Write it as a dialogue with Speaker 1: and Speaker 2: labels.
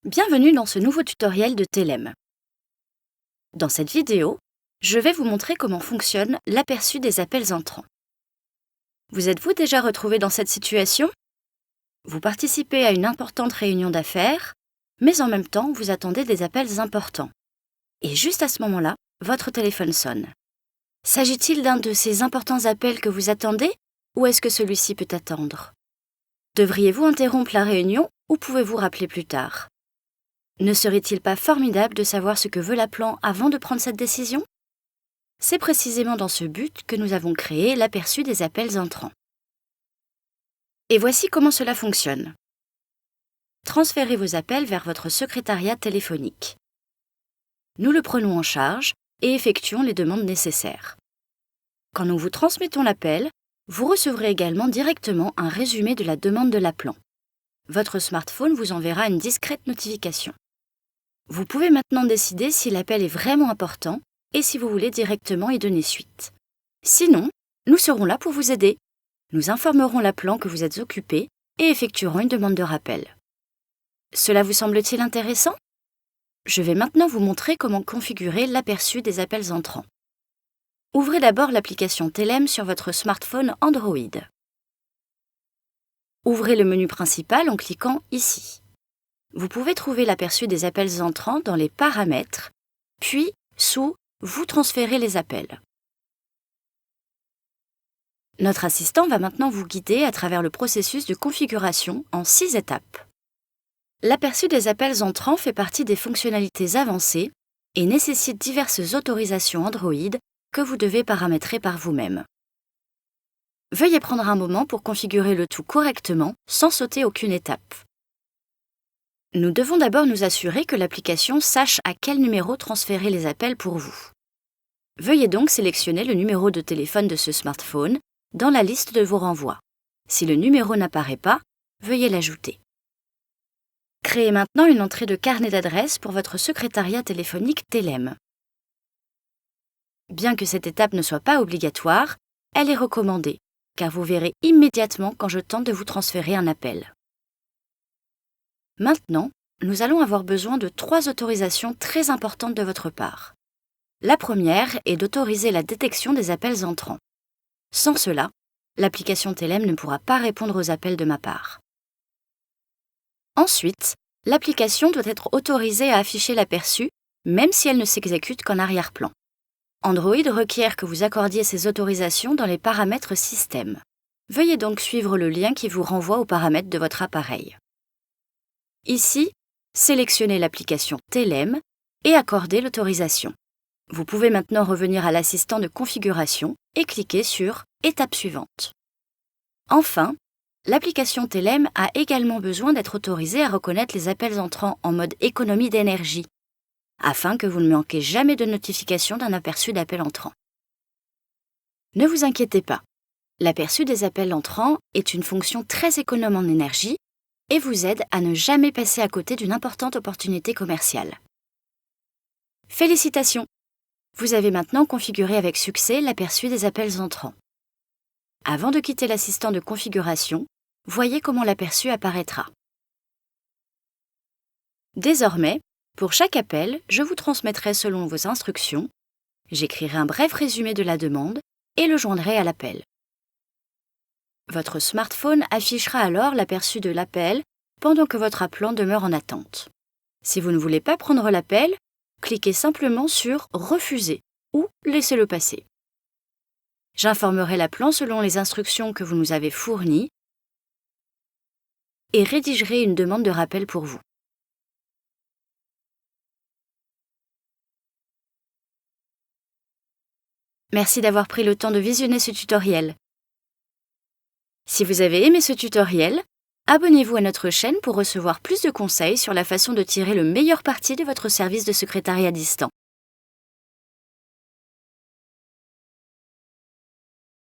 Speaker 1: Bienvenue dans ce nouveau tutoriel de Telem. Dans cette vidéo, je vais vous montrer comment fonctionne l'aperçu des appels entrants. Vous êtes-vous déjà retrouvé dans cette situation? Vous participez à une importante réunion d'affaires, mais en même temps, vous attendez des appels importants. Et juste à ce moment-là, votre téléphone sonne. S'agit-il d'un de ces importants appels que vous attendez, ou est-ce que celui-ci peut attendre? Devriez-vous interrompre la réunion ou pouvez-vous rappeler plus tard? Ne serait-il pas formidable de savoir ce que veut l'appelant avant de prendre cette décision? C'est précisément dans ce but que nous avons créé l'aperçu des appels entrants. Et voici comment cela fonctionne. Transférez vos appels vers votre secrétariat téléphonique. Nous le prenons en charge et effectuons les demandes nécessaires. Quand nous vous transmettons l'appel, vous recevrez également directement un résumé de la demande de l'appelant. Votre smartphone vous enverra une discrète notification. Vous pouvez maintenant décider si l'appel est vraiment important et si vous voulez directement y donner suite. Sinon, nous serons là pour vous aider. Nous informerons l'appelant que vous êtes occupé et effectuerons une demande de rappel. Cela vous semble-t-il intéressant? Je vais maintenant vous montrer comment configurer l'aperçu des appels entrants. Ouvrez d'abord l'application Telem sur votre smartphone Android. Ouvrez le menu principal en cliquant ici. Vous pouvez trouver l'aperçu des appels entrants dans les paramètres, puis sous « Vous transférez les appels ». Notre assistant va maintenant vous guider à travers le processus de configuration en 6 étapes. L'aperçu des appels entrants fait partie des fonctionnalités avancées et nécessite diverses autorisations Android que vous devez paramétrer par vous-même. Veuillez prendre un moment pour configurer le tout correctement sans sauter aucune étape. Nous devons d'abord nous assurer que l'application sache à quel numéro transférer les appels pour vous. Veuillez donc sélectionner le numéro de téléphone de ce smartphone dans la liste de vos renvois. Si le numéro n'apparaît pas, veuillez l'ajouter. Créez maintenant une entrée de carnet d'adresses pour votre secrétariat téléphonique Telem. Bien que cette étape ne soit pas obligatoire, elle est recommandée, car vous verrez immédiatement quand je tente de vous transférer un appel. Maintenant, nous allons avoir besoin de 3 autorisations très importantes de votre part. La première est d'autoriser la détection des appels entrants. Sans cela, l'application Telem ne pourra pas répondre aux appels de ma part. Ensuite, l'application doit être autorisée à afficher l'aperçu, même si elle ne s'exécute qu'en arrière-plan. Android requiert que vous accordiez ces autorisations dans les paramètres système. Veuillez donc suivre le lien qui vous renvoie aux paramètres de votre appareil. Ici, sélectionnez l'application Telem et accordez l'autorisation. Vous pouvez maintenant revenir à l'assistant de configuration et cliquer sur « Étape suivante ». Enfin, l'application Telem a également besoin d'être autorisée à reconnaître les appels entrants en mode économie d'énergie, afin que vous ne manquiez jamais de notification d'un aperçu d'appel entrant. Ne vous inquiétez pas, l'aperçu des appels entrants est une fonction très économe en énergie et vous aide à ne jamais passer à côté d'une importante opportunité commerciale. Félicitations! Vous avez maintenant configuré avec succès l'aperçu des appels entrants. Avant de quitter l'assistant de configuration, voyez comment l'aperçu apparaîtra. Désormais, pour chaque appel, je vous transmettrai selon vos instructions, j'écrirai un bref résumé de la demande et le joindrai à l'appel. Votre smartphone affichera alors l'aperçu de l'appel pendant que votre appelant demeure en attente. Si vous ne voulez pas prendre l'appel, cliquez simplement sur « Refuser » ou « Laissez-le passer ». J'informerai l'appelant selon les instructions que vous nous avez fournies et rédigerai une demande de rappel pour vous. Merci d'avoir pris le temps de visionner ce tutoriel. Si vous avez aimé ce tutoriel, abonnez-vous à notre chaîne pour recevoir plus de conseils sur la façon de tirer le meilleur parti de votre service de secrétariat distant.